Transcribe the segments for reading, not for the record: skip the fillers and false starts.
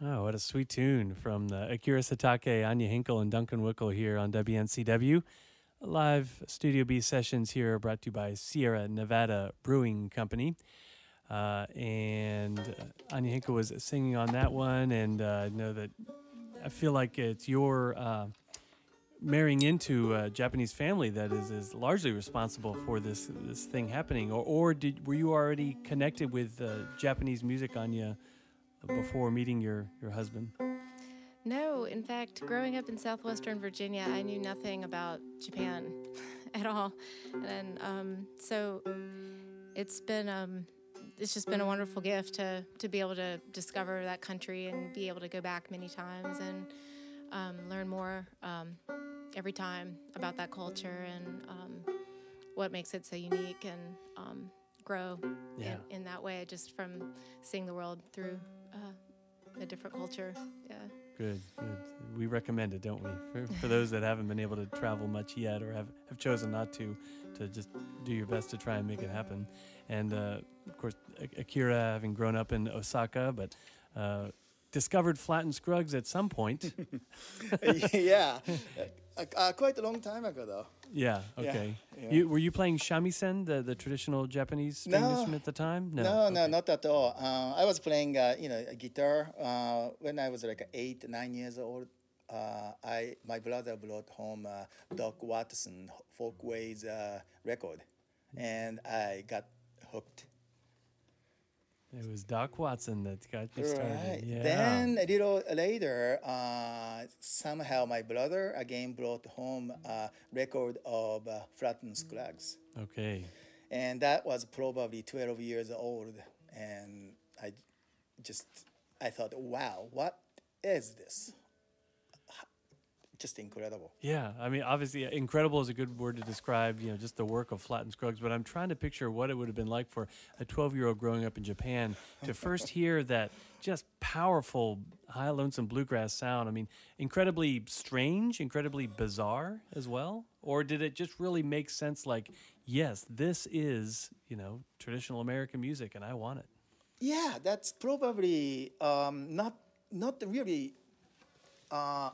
Oh, what a sweet tune from the Akira Satake, Anya Hinkle, and Duncan Wickel here on WNCW. Live Studio B sessions here are brought to you by Sierra Nevada Brewing Company. And Anya Hinkle was singing on that one, and I know that I feel like it's your marrying into a Japanese family that is largely responsible for this thing happening. Or were you already connected with Japanese music, Anya, before meeting your husband? No, in fact, growing up in southwestern Virginia, I knew nothing about Japan at all, and so it's just been a wonderful gift to be able to discover that country and be able to go back many times and learn more every time about that culture and what makes it so unique and grow in that way, just from seeing the world through a different culture. Yeah. Good. We recommend it, don't we? For those that haven't been able to travel much yet or have chosen not to just do your best to try and make it happen. And, of course, Akira, having grown up in Osaka, but discovered Flattened Scruggs at some point. Yeah, quite a long time ago, though. Yeah, okay. Yeah. Were you playing shamisen, the traditional Japanese string instrument at the time? No, okay. Not at all. I was playing, a guitar when I was like 8, 9 years old. My brother brought home Doc Watson Folkways record, and I got hooked. It was Doc Watson that got you started. Right. Yeah. Then a little later, somehow my brother again brought home a record of Flattened Scruggs. Okay. And that was probably 12 years old. And I thought, wow, what is this? Just incredible. Yeah, I mean, obviously, incredible is a good word to describe, just the work of Flattened Scruggs. But I'm trying to picture what it would have been like for a 12-year-old growing up in Japan to first hear that just powerful, high lonesome bluegrass sound. I mean, incredibly strange, incredibly bizarre as well. Or did it just really make sense? Like, yes, this is traditional American music, and I want it. Yeah, that's probably not really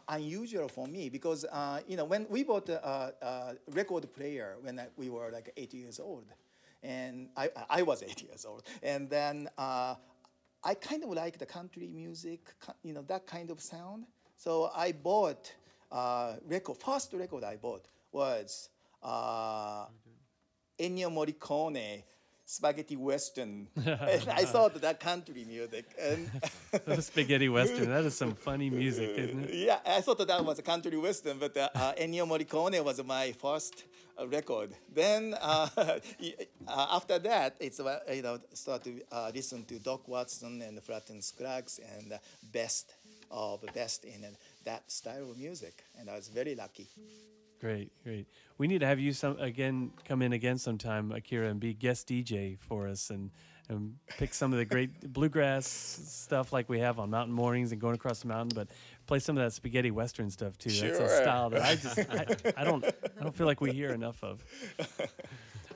unusual for me because when we bought a record player when we were like 8 years old, and I was 8 years old, and then I kind of like the country music, that kind of sound. So I bought first record I bought was Ennio Morricone. Spaghetti Western. And I thought that country music. And Spaghetti Western, that is some funny music, isn't it? Yeah, I thought that was a country Western, but Ennio Morricone was my first record. Then after that, it's start to listen to Doc Watson and Flattened Scruggs and best of the best in that style of music. And I was very lucky. Great. We need to have you come in again sometime, Akira, and be guest DJ for us and pick some of the great bluegrass stuff like we have on Mountain Mornings and Going Across the Mountain, but play some of that spaghetti western stuff too. Sure. That's a style that I don't feel like we hear enough of.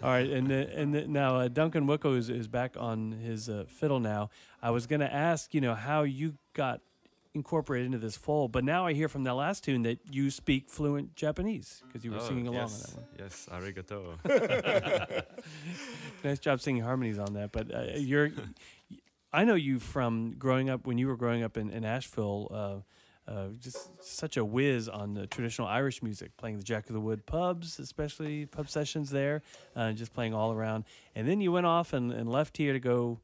All right, and now Duncan Wickel is back on his fiddle now. I was going to ask, how you got incorporated into this fold, but now I hear from that last tune that you speak fluent Japanese because you were singing along on that one. Yes, arigato. Nice job singing harmonies on that. But I know you from when you were growing up in Asheville. Just such a whiz on the traditional Irish music, playing the Jack of the Wood pubs, especially pub sessions there, just playing all around. And then you went off and left here to go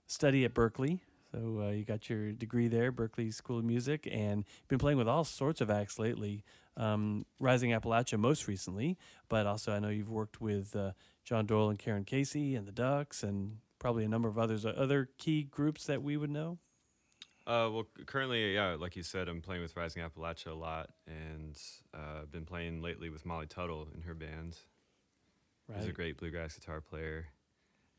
study at Berkeley. So you got your degree there, Berkeley School of Music, and been playing with all sorts of acts lately. Rising Appalachia most recently, but also I know you've worked with John Doyle and Karen Casey and the Ducks and probably a number of others. Other key groups that we would know? Well, currently, yeah, like you said, I'm playing with Rising Appalachia a lot, and I've been playing lately with Molly Tuttle in her band. Right. She's a great bluegrass guitar player.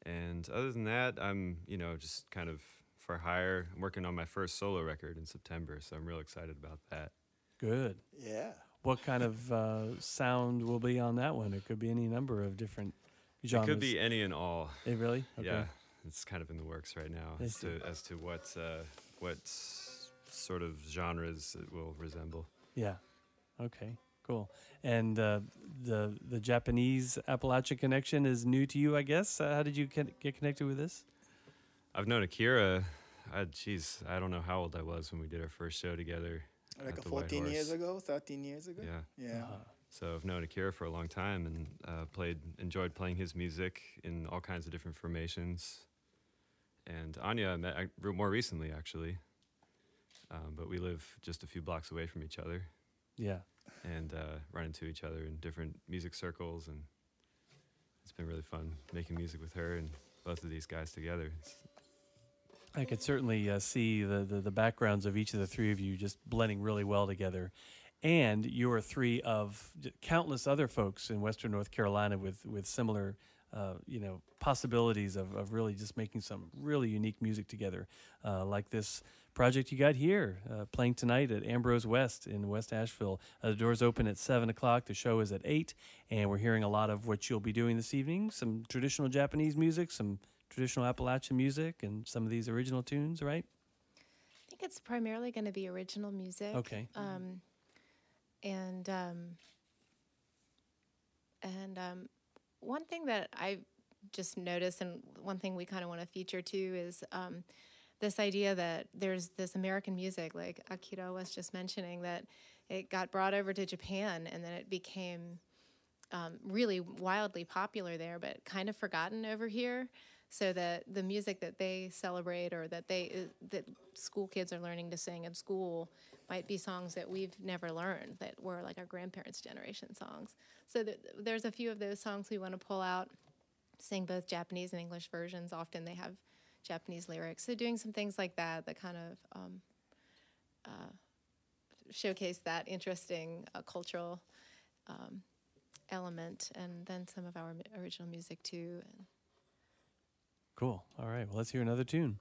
And other than that, I'm, just kind of for hire. I'm working on my first solo record in September, so I'm real excited about that. Good. Yeah. What kind of sound will be on that one? It could be any number of different genres. It could be any and all. It really? Okay. Yeah, it's kind of in the works right now as to what sort of genres it will resemble. Yeah. Okay. Cool. And the Japanese Appalachia connection is new to you, I guess. How did you get connected with this? I've known Akira. I don't know how old I was when we did our first show together. Like at the White 14 years Horse. ago, 13 years ago. Yeah. Yeah. So I've known Akira for a long time and enjoyed playing his music in all kinds of different formations. And Anya I met more recently, actually. But we live just a few blocks away from each other. Yeah. And run into each other in different music circles. And it's been really fun making music with her and both of these guys together. I could certainly see the backgrounds of each of the three of you just blending really well together. And you are three of countless other folks in Western North Carolina with similar, possibilities of really just making some really unique music together, like this project you got here, playing tonight at Ambrose West in West Asheville. The doors open at 7 o'clock. The show is at 8, and we're hearing a lot of what you'll be doing this evening, some traditional Japanese music, some traditional Appalachian music, and some of these original tunes, right? I think it's primarily going to be original music. Okay. One thing that I just noticed, and one thing we kind of want to feature too, is this idea that there's this American music, like Akira was just mentioning, that it got brought over to Japan and then it became really wildly popular there, but kind of forgotten over here. So that the music that they celebrate or that school kids are learning to sing in school might be songs that we've never learned, that were like our grandparents' generation songs. So there's a few of those songs we want to pull out, sing both Japanese and English versions. Often they have Japanese lyrics. So doing some things like that kind of showcase that interesting cultural element, and then some of our original music too. Cool. All right. Well, let's hear another tune.